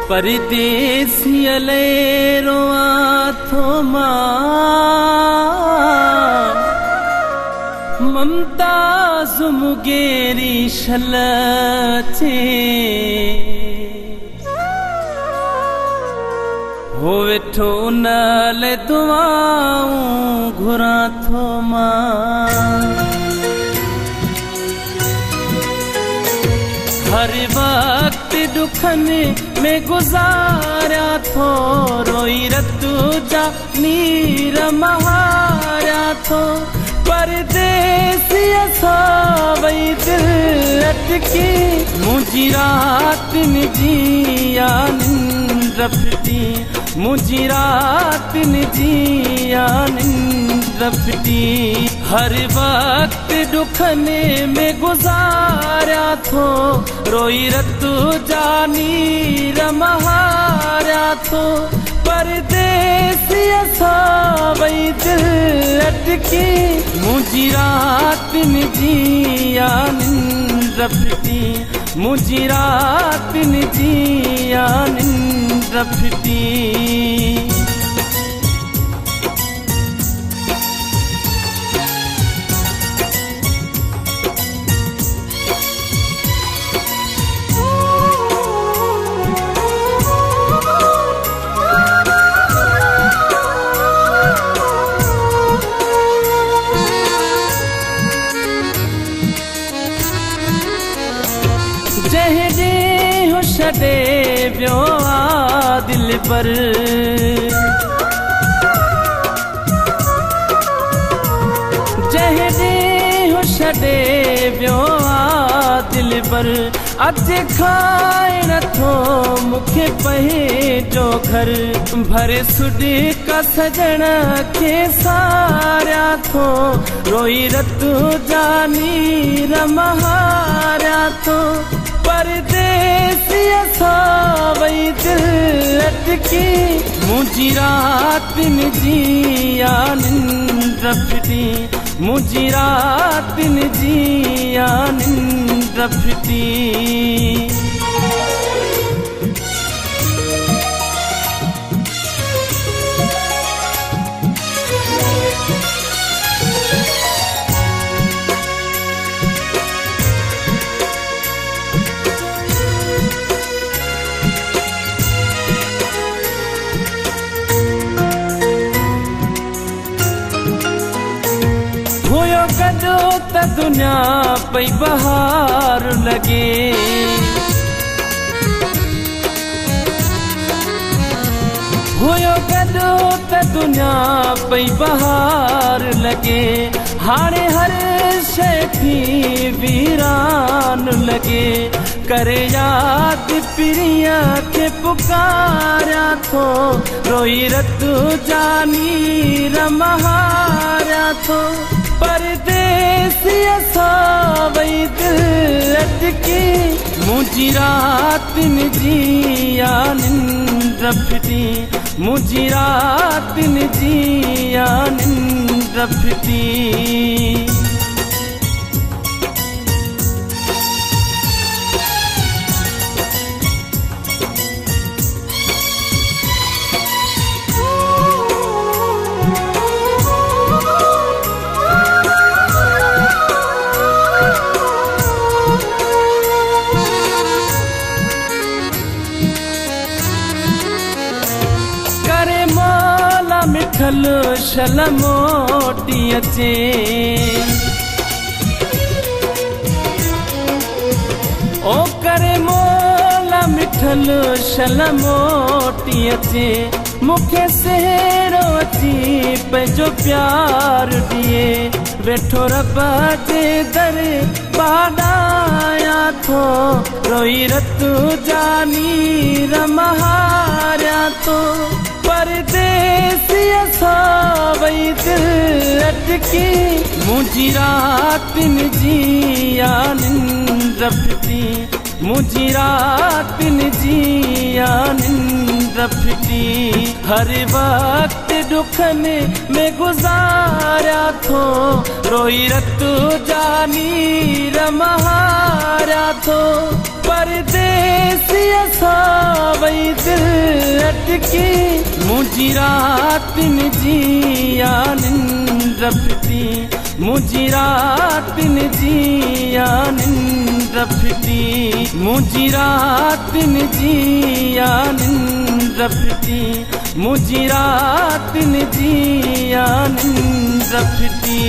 परदेसी रोआ थो ममताज़ मुगेरी शलचे हो वेठो नाल दुआऊं घुरा थो हर वक्त दुखन में गुजारा थो रोई रतु जा नीर महारा थो परदेसी वही दिल अटकी मुझी रात में जिया निंद्र फिटी मुझी रात में जिया निंद्र फिटी हर वक्त दुखने में गुजारा थो रोई रतु जानी रमहारा थो परदेसी वही दिल अटकी मुझी रात में जिया निंद्र फिटी मुझी रात में जिया निंद्र फिटी छड़े व्यो आ दिल पर जहदे हो छड़े व्यो आ दिल पर अज खाए न थो मुखे पहे जो घर भरे सुडी का सजन के सारा थो रोई रतु जानी रमहारा थो परदेसी वही दिल अटकी मुझी रात में जिया निंद्र फिटी मुझी रात में जिया निंद्र फिटी गडो त दुनिया पई बहार लगे होयो गडो त दुनिया पई बहार लगे हाणे हर शइ थी वीरान लगे करे याद पिरिया के पुकारा थो रोई रतु जानी रमहारा थो परदेसी वही दिल अटकी मुझी रात में जिया निंद्र फिटी मुझी रात में जिया निंद्र फिटी मिठल शल मोटी अचे ओ करे मोला मिठल शल मोटी अचे मुखे सेरो अची पंहिंजो प्यार दिए वेठो रब जे दर बाडाया थो रोई रतु जानी रमहारा थो परदेसी वही दिल अटकी मुझी रात में जिया निंद्र फिटी मुझी रात में जिया निंद्र फिटी हर वक्त दुखन में गुजारा थो रोई रतु जानी रमहारा थो परदेसी असां वई दिल अटकी मुझी रातिन जी या निंड फिटी मुझी रातिन जी या निंड फिटी मुझी रातिन जी या निंड फिटी मुझी रातिन जी या निंड फिटी